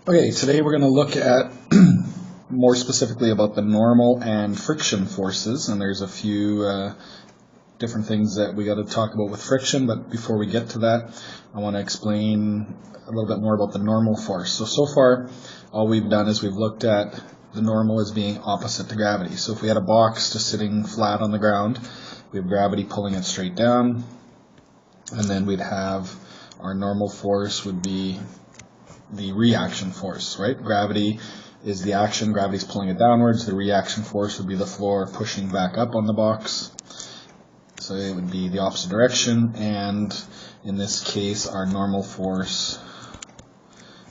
Okay, today we're going to look at more specifically about the normal and friction forces, and there's a few different things that we got to talk about with friction, but before we get to that, I want to explain a little bit more about the normal force. So far, all we've done is we've looked at the normal as being opposite to gravity. So if we had a box just sitting flat on the ground, we have gravity pulling it straight down, and then we'd have our normal force would be the reaction force, right? Gravity is the action, gravity's pulling it downwards. The reaction force would be the floor pushing back up on the box. So it would be the opposite direction, and in this case our normal force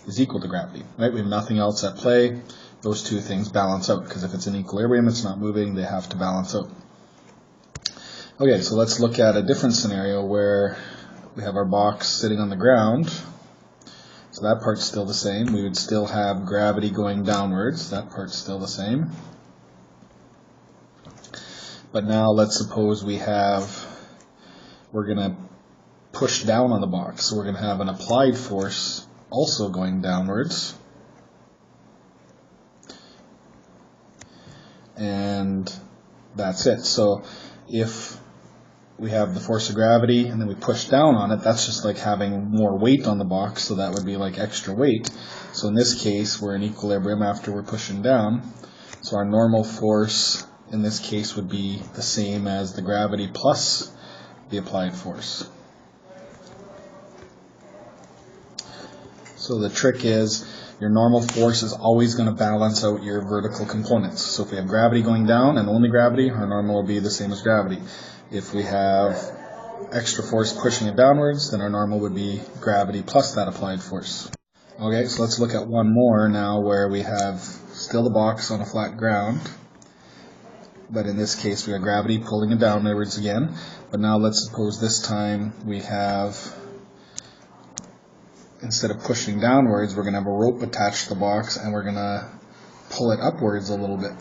is equal to gravity, right? We have nothing else at play. Those two things balance out, because if it's in equilibrium, it's not moving, they have to balance out. Okay, so let's look at a different scenario where we have our box sitting on the ground. So that part's still the same. We would still have gravity going downwards. That part's still the same. But now let's suppose we're going to push down on the box. So we're going to have an applied force also going downwards. And that's it. So if we have the force of gravity and then we push down on it, that's just like having more weight on the box, so that would be like extra weight. So in this case, we're in equilibrium after we're pushing down. So our normal force in this case would be the same as the gravity plus the applied force. So the trick is your normal force is always going to balance out your vertical components. So if we have gravity going down and only gravity, our normal will be the same as gravity. If we have extra force pushing it downwards, then our normal would be gravity plus that applied force. Okay, so let's look at one more now where we have still the box on a flat ground, but in this case we have gravity pulling it downwards again. But now let's suppose this time we have, instead of pushing downwards, we're going to have a rope attached to the box and we're going to pull it upwards a little bit.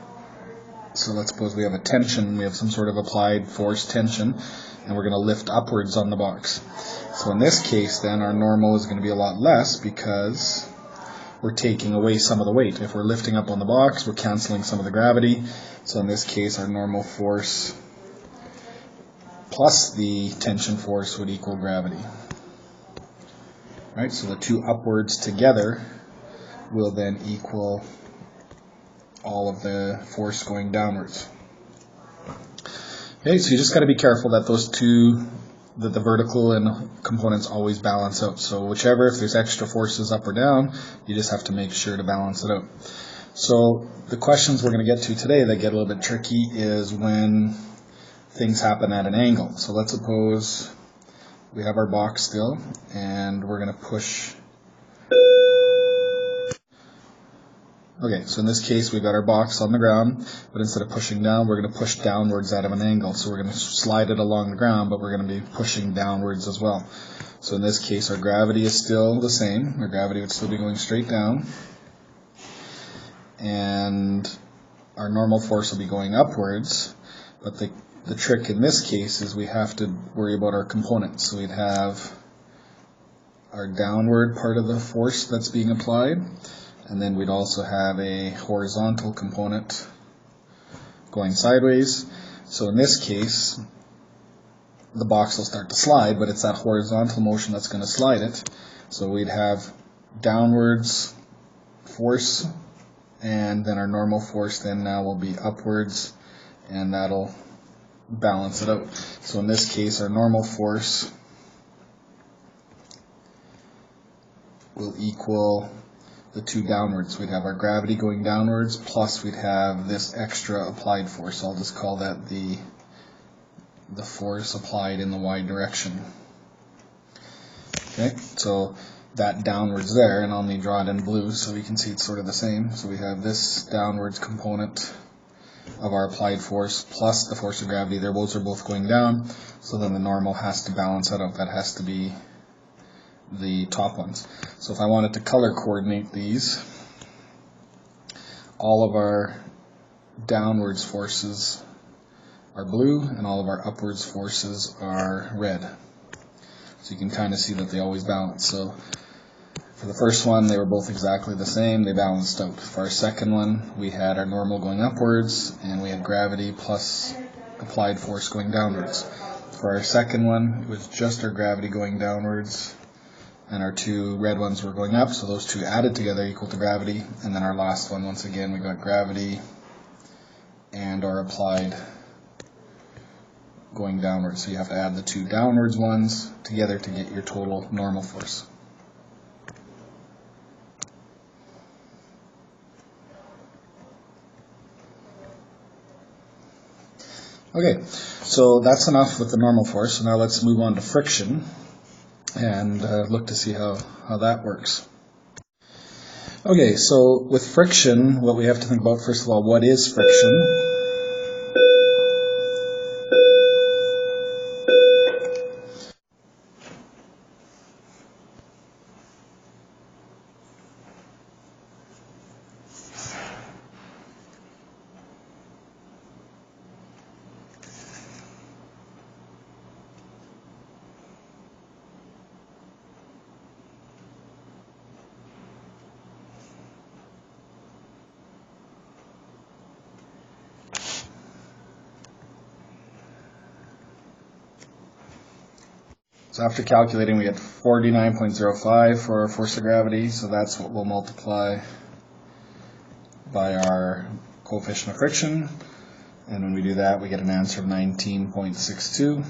So let's suppose we have a tension, we have some sort of applied force tension, and we're going to lift upwards on the box. So in this case then our normal is going to be a lot less because we're taking away some of the weight. If we're lifting up on the box, we're canceling some of the gravity. So in this case our normal force plus the tension force would equal gravity. Right, so the two upwards together will then equal all of the force going downwards. Okay, so you just got to be careful that those two, that the vertical and components always balance out. So whichever, if there's extra forces up or down, you just have to make sure to balance it out. So the questions we're going to get to today that get a little bit tricky is when things happen at an angle. So let's suppose we have our box still and we're going to push. Okay, so in this case we've got our box on the ground, but instead of pushing down, we're going to push downwards out of an angle. So we're going to slide it along the ground, but we're going to be pushing downwards as well. So in this case our gravity is still the same. Our gravity would still be going straight down. And our normal force will be going upwards, but the trick in this case is we have to worry about our components. So we'd have our downward part of the force that's being applied, and then we'd also have a horizontal component going sideways. So in this case, the box will start to slide, but it's that horizontal motion that's going to slide it. So we'd have downwards force, and then our normal force then now will be upwards, and that'll balance it out. So in this case, our normal force will equal the two downwards. We'd have our gravity going downwards, plus we'd have this extra applied force. I'll just call that the force applied in the y direction. Okay, so that downwards there, and I'll only draw it in blue so we can see it's sort of the same. So we have this downwards component of our applied force plus the force of gravity. Those are both going down, so then the normal has to balance that out. That has to be the top ones. So if I wanted to color coordinate these, all of our downwards forces are blue and all of our upwards forces are red. So you can kind of see that they always balance. So For the first one, they were both exactly the same. They balanced out. For our second one, we had our normal going upwards, and we had gravity plus applied force going downwards. For our second one, it was just our gravity going downwards, and our two red ones were going up, so those two added together equal to gravity. And then our last one, once again, we got gravity and our applied going downwards. So you have to add the two downwards ones together to get your total normal force. Okay, so that's enough with the normal force. So now let's move on to friction and look to see how that works. Okay, so with friction, what we have to think about, first of all, what is friction? So after calculating, we get 49.05 for our force of gravity, so that's what we'll multiply by our coefficient of friction. And when we do that, we get an answer of 19.62.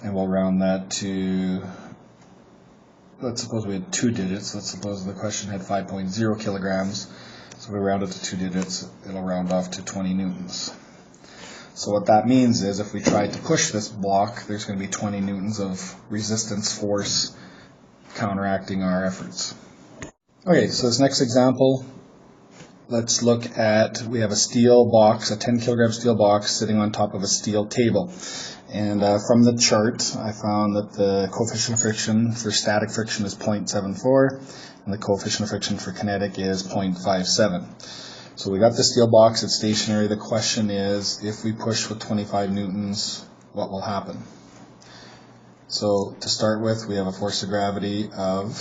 And we'll round that to, let's suppose we had 2 digits. Let's suppose the question had 5.0 kilograms. So if we round it to 2 digits, it'll round off to 20 newtons. So what that means is if we tried to push this block, there's going to be 20 newtons of resistance force counteracting our efforts. Okay, so this next example, let's look at, we have a steel box, a 10 kilogram steel box sitting on top of a steel table. And from the chart, I found that the coefficient of friction for static friction is 0.74, and the coefficient of friction for kinetic is 0.57. So we got the steel box, it's stationary. The question is, if we push with 25 newtons, what will happen? So to start with, we have a force of gravity of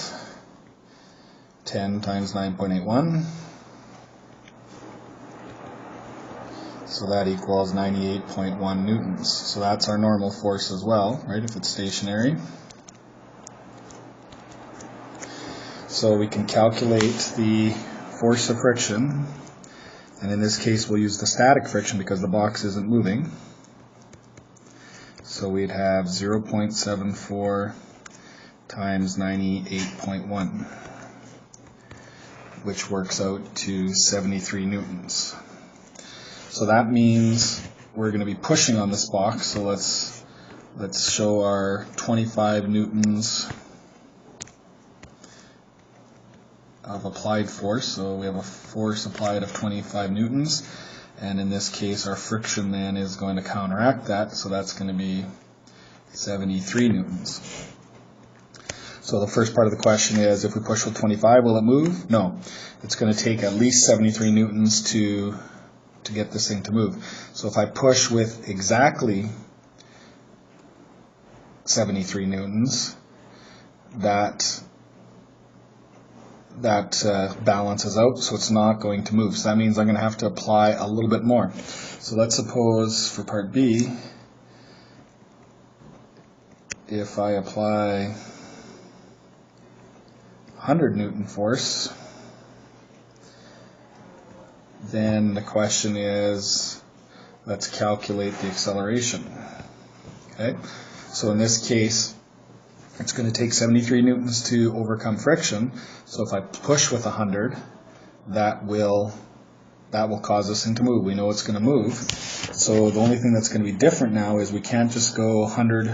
10 times 9.81. So that equals 98.1 newtons. So that's our normal force as well, right, if it's stationary. So we can calculate the force of friction. And in this case, we'll use the static friction because the box isn't moving. So we'd have 0.74 times 98.1, which works out to 73 newtons. So that means we're going to be pushing on this box. So let's show our 25 newtons of applied force. So we have a force applied of 25 newtons, and in this case our friction then is going to counteract that, so that's going to be 73 newtons. So the first part of the question is, if we push with 25, will it move? No. It's going to take at least 73 newtons to get this thing to move. So if I push with exactly 73 newtons, that balances out, so it's not going to move. So that means I'm going to have to apply a little bit more. So let's suppose for part B, if I apply 100 Newton force, then the question is, let's calculate the acceleration. Okay, so in this case, it's going to take 73 newtons to overcome friction. So if I push with 100, that will cause this thing to move. We know it's going to move. So the only thing that's going to be different now is we can't just go 100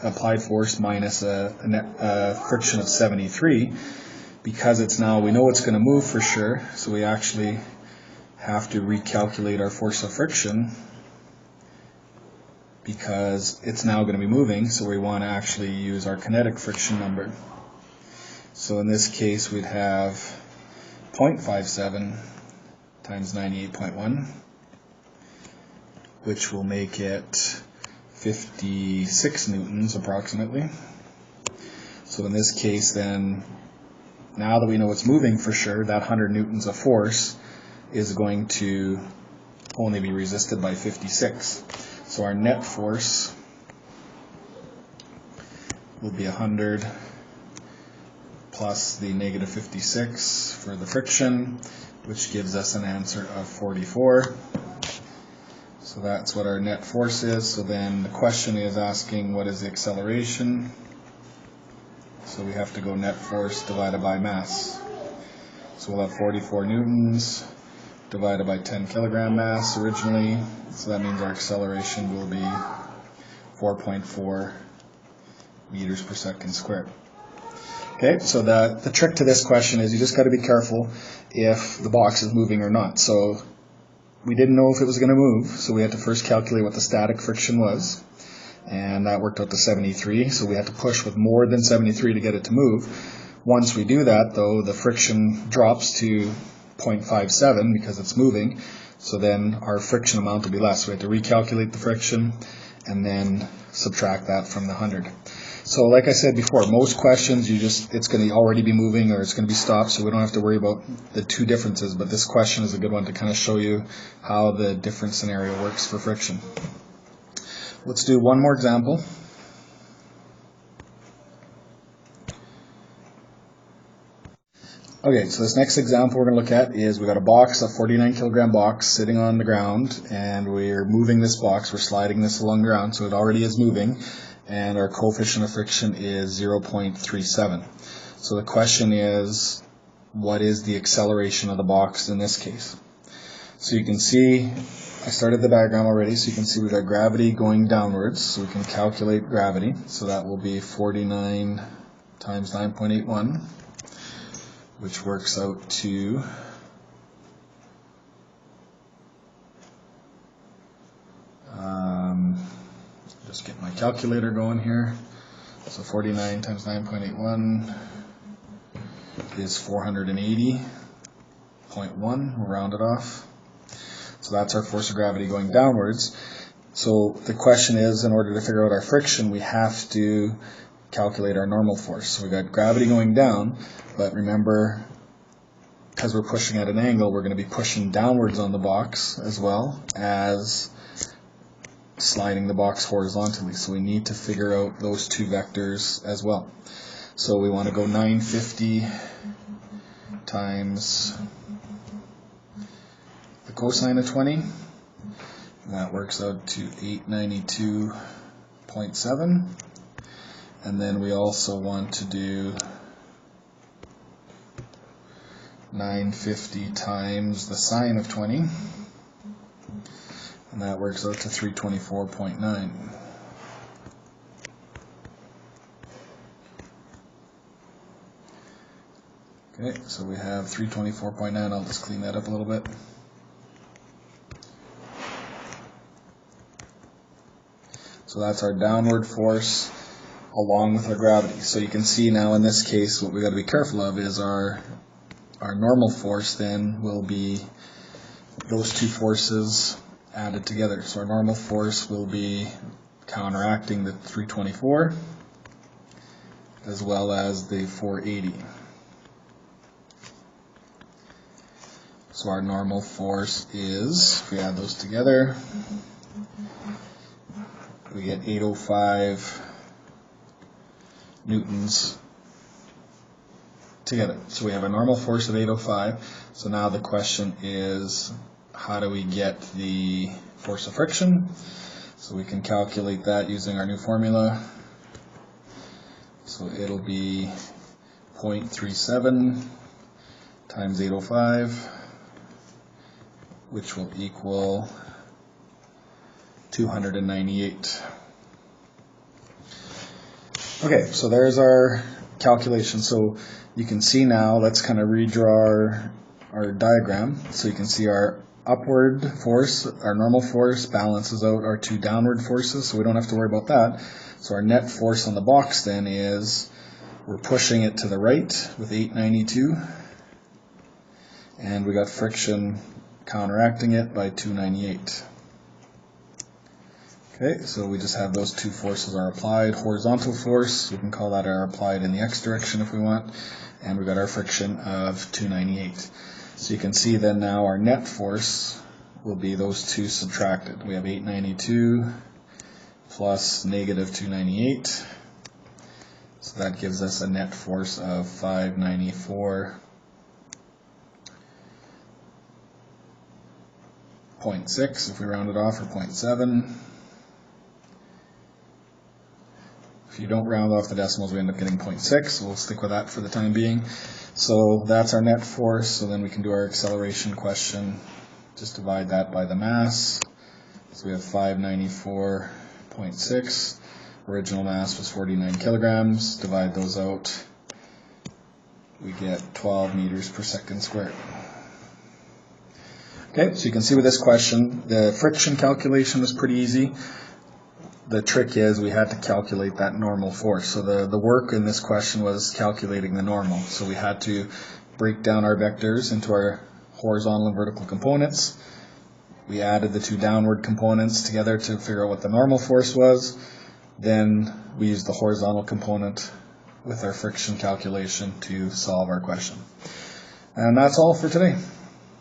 applied force minus a friction of 73, because it's now, we know it's going to move for sure. So we actually have to recalculate our force of friction, because it's now going to be moving, so we want to actually use our kinetic friction number. So in this case, we'd have 0.57 times 98.1, which will make it 56 newtons approximately. So in this case then, now that we know it's moving for sure, that 100 newtons of force is going to only be resisted by 56. So our net force will be 100 plus the negative 56 for the friction, which gives us an answer of 44. So that's what our net force is. So then the question is asking what is the acceleration. So we have to go net force divided by mass. So we'll have 44 newtons divided by 10 kilogram mass originally. So that means our acceleration will be 4.4 meters per second squared. Okay, so the trick to this question is you just got to be careful if the box is moving or not. So we didn't know if it was going to move, so we had to first calculate what the static friction was, and that worked out to 73, so we had to push with more than 73 to get it to move. Once we do that, though, the friction drops to 0.57 because it's moving, so then our friction amount will be less. So we have to recalculate the friction and then subtract that from the 100. So like I said before, most questions it's going to already be moving or it's going to be stopped, so we don't have to worry about the two differences, but this question is a good one to kind of show you how the different scenario works for friction. Let's do one more example. Okay, so this next example we're going to look at is we've got a box, a 49 kilogram box sitting on the ground, and we're moving this box, we're sliding this along the ground, so it already is moving, and our coefficient of friction is 0.37. So the question is, what is the acceleration of the box in this case? So you can see, I started the diagram already, so you can see we've got gravity going downwards, so we can calculate gravity. So that will be 49 times 9.81, which works out to just get my calculator going here. So 49 times 9.81 is 480.1. We'll round it off. So that's our force of gravity going downwards. So the question is, in order to figure out our friction, we have to calculate our normal force. So we've got gravity going down, but remember, because we're pushing at an angle, we're going to be pushing downwards on the box as well as sliding the box horizontally. So we need to figure out those two vectors as well. So we want to go 950 times the cosine of 20. And that works out to 892.7. And then we also want to do 950 times the sine of 20. And that works out to 324.9. Okay, so we have 324.9. I'll just clean that up a little bit. So that's our downward force along with our gravity. So you can see now in this case what we got to be careful of is our normal force then will be those two forces added together. So our normal force will be counteracting the 324 as well as the 480. So our normal force is, if we add those together, we get 805 newtons together. So we have a normal force of 805. So now the question is, how do we get the force of friction? So we can calculate that using our new formula. So it'll be 0.37 times 805, which will equal 298. Okay, so there's our calculation. So you can see now, let's kind of redraw our diagram. So you can see our upward force, our normal force, balances out our two downward forces, so we don't have to worry about that. So our net force on the box then is, we're pushing it to the right with 892, and we got friction counteracting it by 298. Okay, so we just have those two forces are applied. Horizontal force, we can call that our applied in the x direction if we want, and we got our friction of 298. So you can see then now our net force will be those two subtracted. We have 892 plus negative 298. So that gives us a net force of 594.6 if we round it off, or 0.7. If you don't round off the decimals, we end up getting 0.6, so we'll stick with that for the time being. So that's our net force, so then we can do our acceleration question. Just divide that by the mass. So we have 594.6. Original mass was 49 kilograms. Divide those out. We get 12 meters per second squared. Okay, so you can see with this question, the friction calculation was pretty easy. The trick is we had to calculate that normal force. So the work in this question was calculating the normal. So we had to break down our vectors into our horizontal and vertical components. We added the two downward components together to figure out what the normal force was. Then we used the horizontal component with our friction calculation to solve our question. And that's all for today.